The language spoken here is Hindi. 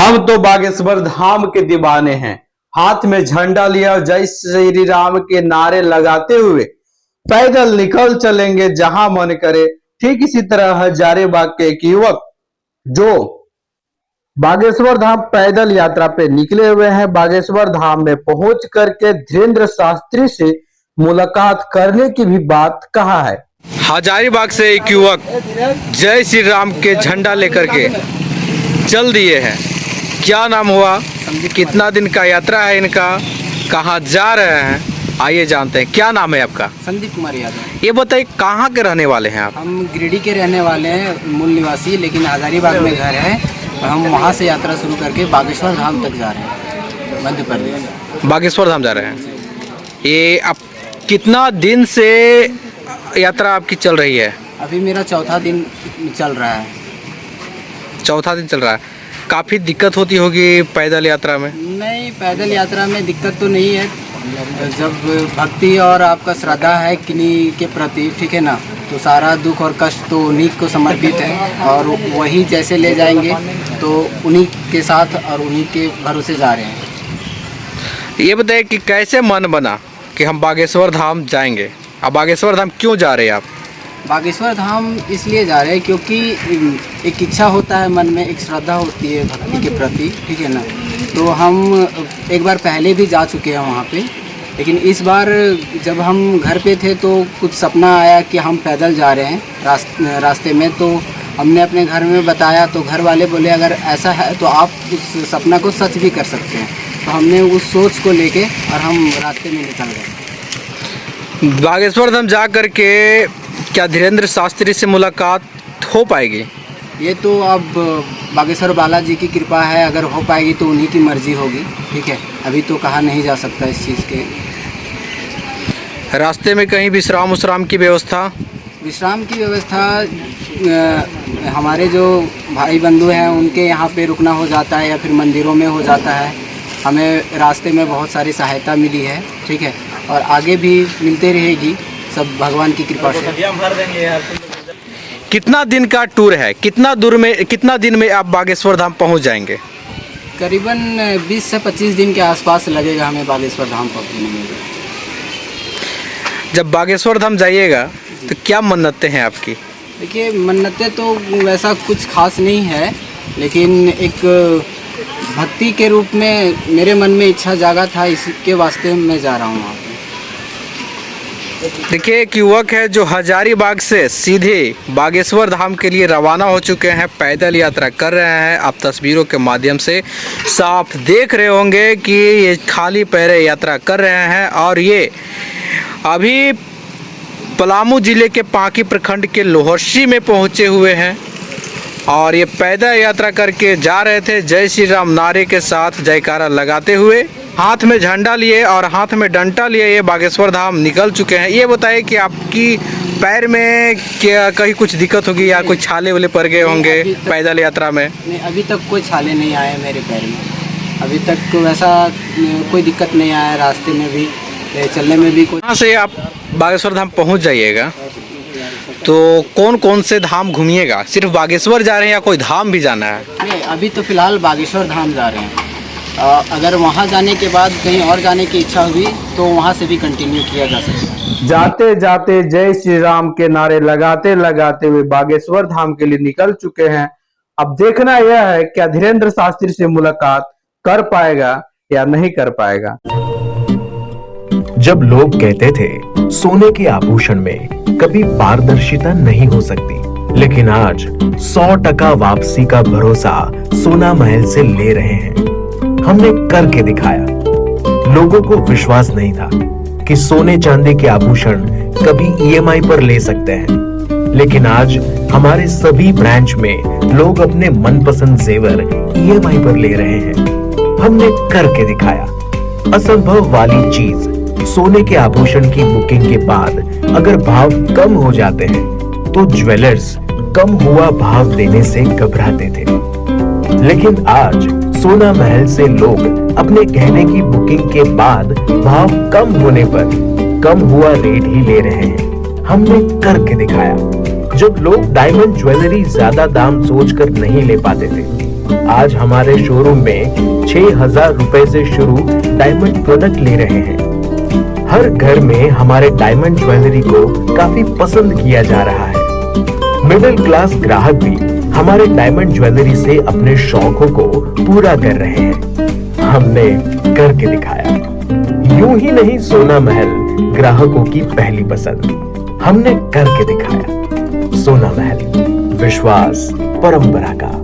हम तो बागेश्वर धाम के दीवाने हैं। हाथ में झंडा लिया जय श्री राम के नारे लगाते हुए पैदल निकल चलेंगे जहां मन करे। ठीक इसी तरह हजारीबाग के एक युवक जो बागेश्वर धाम पैदल यात्रा पे निकले हुए हैं, बागेश्वर धाम में पहुंच करके धीरेन्द्र शास्त्री से मुलाकात करने की भी बात कहा है। हजारीबाग से एक युवक जय श्री राम के झंडा लेकर के चल दिए हैं। क्या नाम हुआ, कितना दिन का यात्रा है इनका, कहाँ जा रहे हैं, आइए जानते हैं। क्या नाम है आपका? संदीप कुमार यादव। ये बताइए कहाँ के रहने वाले हैं आप? हम गिरिडीह के रहने वाले हैं, मूल निवासी, लेकिन हजारीबाग में घर है। हम वहाँ से यात्रा शुरू करके बागेश्वर धाम तक जा रहे हैं, मध्य प्रदेश। बागेश्वर धाम जा रहे हैं। ये आप कितना दिन से यात्रा आपकी चल रही है? अभी मेरा चौथा दिन चल रहा है। चौथा दिन चल रहा है। काफ़ी दिक्कत होती होगी पैदल यात्रा में? नहीं, पैदल यात्रा में दिक्कत तो नहीं है। जब भक्ति और आपका श्रद्धा है किन्हीं के प्रति, ठीक है ना, तो सारा दुख और कष्ट तो उन्हीं को समर्पित है और वही जैसे ले जाएंगे तो उन्हीं के साथ और उन्हीं के भरोसे जा रहे हैं। ये बताइए कि कैसे मन बना कि हम बागेश्वर धाम जाएंगे? अब बागेश्वर धाम क्यों जा रहे हैं आप? बागेश्वर धाम इसलिए जा रहे हैं क्योंकि एक इच्छा होता है मन में, एक श्रद्धा होती है भक्ति के प्रति, ठीक है ना। तो हम एक बार पहले भी जा चुके हैं वहाँ पे, लेकिन इस बार जब हम घर पे थे तो कुछ सपना आया कि हम पैदल जा रहे हैं रास्ते में। तो हमने अपने घर में बताया तो घर वाले बोले अगर ऐसा है तो आप उस सपना को सच भी कर सकते हैं। तो हमने उस सोच को लेके और हम रास्ते में निकल गए। बागेश्वर धाम जा कर के क्या धीरेन्द्र शास्त्री से मुलाकात हो पाएगी? ये तो अब बागेश्वर बालाजी की कृपा है, अगर हो पाएगी तो उन्हीं की मर्जी होगी, ठीक है। अभी तो कहा नहीं जा सकता इस चीज़ के। रास्ते में कहीं विश्राम की व्यवस्था? विश्राम की व्यवस्था हमारे जो भाई बंधु हैं उनके यहाँ पे रुकना हो जाता है या फिर मंदिरों में हो जाता है। हमें रास्ते में बहुत सारी सहायता मिली है, ठीक है, और आगे भी मिलते रहेगी, सब भगवान की कृपा से। कितना दिन का टूर है? कितना दिन में आप बागेश्वर धाम पहुंच जाएंगे? करीबन 20 से 25 दिन के आसपास लगेगा हमें बागेश्वर धाम पहुंचने में। जब बागेश्वर धाम जाइएगा तो क्या मन्नतें हैं आपकी? देखिए, मन्नतें तो वैसा कुछ खास नहीं है, लेकिन एक भक्ति के रूप में मेरे मन में इच्छा जागा था, इसके वास्ते मैं जा रहा हूँ वहाँ पे। देखिए, एक युवक है जो हजारीबाग से सीधे बागेश्वर धाम के लिए रवाना हो चुके हैं, पैदल यात्रा कर रहे हैं। आप तस्वीरों के माध्यम से साफ देख रहे होंगे कि ये खाली पैरे यात्रा कर रहे हैं और ये अभी पलामू जिले के पांकी प्रखंड के लोहर्सी में पहुंचे हुए हैं और ये पैदल यात्रा करके जा रहे थे जय श्री राम नारे के साथ, जयकारा लगाते हुए, हाथ में झंडा लिए और हाथ में डंडा लिए ये बागेश्वर धाम निकल चुके हैं। ये बताइए कि आपकी पैर में क्या कहीं कुछ दिक्कत होगी या कोई छाले वाले पड़ गए होंगे पैदल यात्रा में? नहीं, अभी तक कोई छाले नहीं आए मेरे पैर में। अभी तक वैसा कोई दिक्कत नहीं आया, रास्ते में भी चलने में भी। यहाँ से आप बागेश्वर धाम पहुँच जाइएगा तो कौन कौन से धाम घूमिएगा? सिर्फ बागेश्वर जा रहे हैं या कोई धाम भी जाना है? नहीं, अभी तो फिलहाल बागेश्वर धाम जा रहे हैं। अगर वहाँ जाने के बाद कहीं और जाने की इच्छा हुई तो वहाँ से भी कंटिन्यू किया जा सकता है। जाते जाते जय श्री राम के नारे लगाते लगाते हुए बागेश्वर धाम के लिए निकल चुके हैं। अब देखना यह है क्या धीरेन्द्र शास्त्री से मुलाकात कर पाएगा या नहीं कर पाएगा। जब लोग कहते थे सोने के आभूषण में कभी पारदर्शिता नहीं हो सकती, लेकिन आज 100% वापसी का भरोसा सोना महल से ले रहे हैं। हमने करके दिखाया। लोगों को विश्वास नहीं था कि सोने चांदी के आभूषण कभी EMI पर ले सकते हैं, लेकिन आज हमारे सभी ब्रांच में लोग अपने मनपसंद जेवर EMI पर ले रहे हैं। हमने करके दिखाया। असंभव वाली चीज, सोने के आभूषण की बुकिंग के बाद अगर भाव कम हो जाते हैं तो ज्वेलर्स कम हुआ भाव देने से घबराते थे, लेकिन आज सोना महल से लोग अपने गहने की बुकिंग के बाद भाव कम होने पर कम हुआ रेट ही ले रहे हैं। हमने करके दिखाया। जब लोग डायमंड ज्वेलरी ज्यादा दाम सोचकर नहीं ले पाते थे, आज हमारे शोरूम में 6,000 रुपए से शुरू डायमंड प्रोडक्ट ले रहे हैं। हर घर में हमारे डायमंड ज्वेलरी को काफी पसंद किया जा रहा है। मिडिल क्लास ग्राहक भी हमारे डायमंड ज्वेलरी से अपने शौकों को पूरा कर रहे हैं। हमने करके दिखाया। यूं ही नहीं सोना महल ग्राहकों की पहली पसंद, हमने करके दिखाया। सोना महल, विश्वास परंपरा का।